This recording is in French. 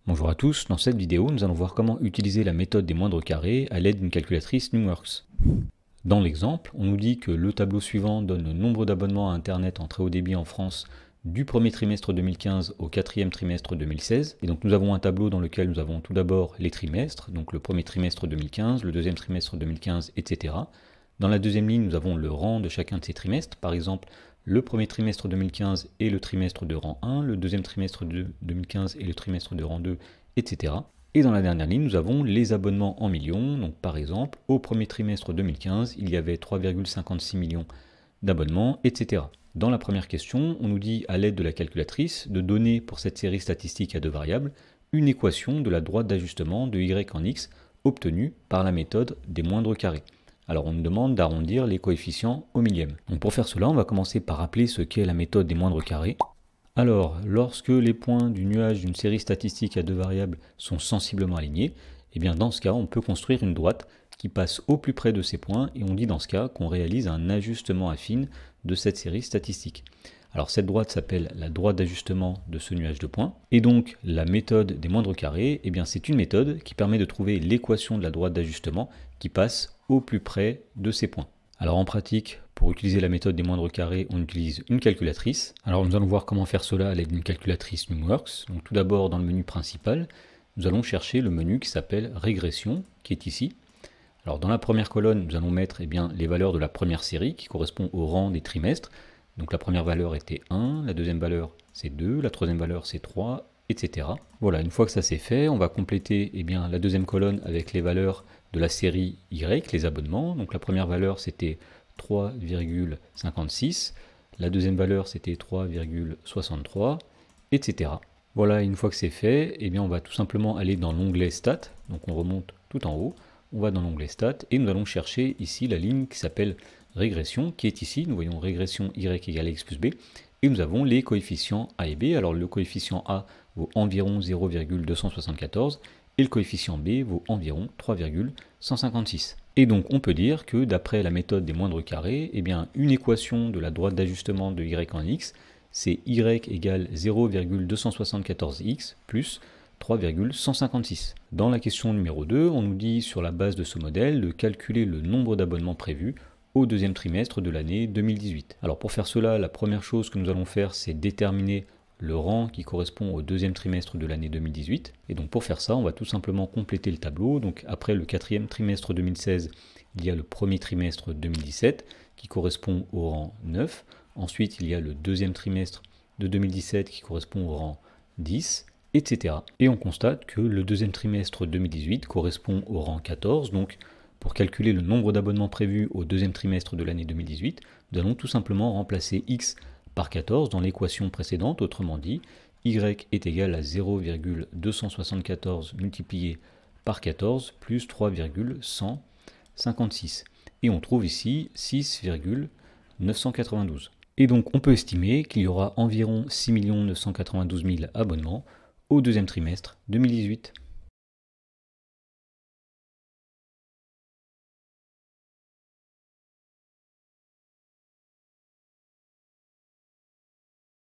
Bonjour à tous, dans cette vidéo nous allons voir comment utiliser la méthode des moindres carrés à l'aide d'une calculatrice Numworks. Dans l'exemple, on nous dit que le tableau suivant donne le nombre d'abonnements à Internet en très haut débit en France du premier trimestre 2015 au quatrième trimestre 2016. Et donc nous avons un tableau dans lequel nous avons tout d'abord les trimestres, donc le premier trimestre 2015, le deuxième trimestre 2015, etc. Dans la deuxième ligne, nous avons le rang de chacun de ces trimestres, par exemple le premier trimestre 2015 et le trimestre de rang 1, le deuxième trimestre de 2015 et le trimestre de rang 2, etc. Et dans la dernière ligne, nous avons les abonnements en millions. Donc par exemple, au premier trimestre 2015, il y avait 3,56 millions d'abonnements, etc. Dans la première question, on nous dit à l'aide de la calculatrice de donner pour cette série statistique à deux variables une équation de la droite d'ajustement de y en x obtenue par la méthode des moindres carrés. Alors on nous demande d'arrondir les coefficients au millième. Donc pour faire cela, on va commencer par rappeler ce qu'est la méthode des moindres carrés. Alors, lorsque les points du nuage d'une série statistique à deux variables sont sensiblement alignés, eh bien dans ce cas, on peut construire une droite qui passe au plus près de ces points, et on dit dans ce cas qu'on réalise un ajustement affine de cette série statistique. Alors cette droite s'appelle la droite d'ajustement de ce nuage de points, et donc la méthode des moindres carrés, eh bien c'est une méthode qui permet de trouver l'équation de la droite d'ajustement qui passe au plus près de ces points. Alors en pratique, pour utiliser la méthode des moindres carrés, on utilise une calculatrice. Alors nous allons voir comment faire cela à l'aide d'une calculatrice Numworks. Donc tout d'abord, dans le menu principal, nous allons chercher le menu qui s'appelle régression, qui est ici. Alors dans la première colonne, nous allons mettre les valeurs de la première série qui correspond au rang des trimestres. Donc la première valeur était 1, la deuxième valeur c'est 2, la troisième valeur c'est 3, etc. Voilà, une fois que ça c'est fait, on va compléter la deuxième colonne avec les valeurs de la série Y, les abonnements. Donc la première valeur c'était 3,56, la deuxième valeur c'était 3,63, etc. Voilà, une fois que c'est fait, on va tout simplement aller dans l'onglet Stats, donc on remonte tout en haut, on va dans l'onglet Stats, et nous allons chercher ici la ligne qui s'appelle régression, qui est ici, nous voyons régression y égale x plus b, et nous avons les coefficients a et b. Alors le coefficient a vaut environ 0,274, et le coefficient b vaut environ 3,156. Et donc on peut dire que d'après la méthode des moindres carrés, une équation de la droite d'ajustement de y en x, c'est y égale 0,274x plus 3,156. Dans la question numéro 2, on nous dit sur la base de ce modèle de calculer le nombre d'abonnements prévus au deuxième trimestre de l'année 2018. Alors pour faire cela, la première chose que nous allons faire, c'est déterminer le rang qui correspond au deuxième trimestre de l'année 2018. Et donc pour faire ça, on va tout simplement compléter le tableau. Donc après le quatrième trimestre 2016, il y a le premier trimestre 2017 qui correspond au rang 9. Ensuite, il y a le deuxième trimestre de 2017 qui correspond au rang 10, etc. Et on constate que le deuxième trimestre 2018 correspond au rang 14. Donc pour calculer le nombre d'abonnements prévus au deuxième trimestre de l'année 2018, nous allons tout simplement remplacer x par 14 dans l'équation précédente, autrement dit, y est égal à 0,274 multiplié par 14 plus 3,156. Et on trouve ici 6,992. Et donc on peut estimer qu'il y aura environ 6 992 000 abonnements au deuxième trimestre 2018.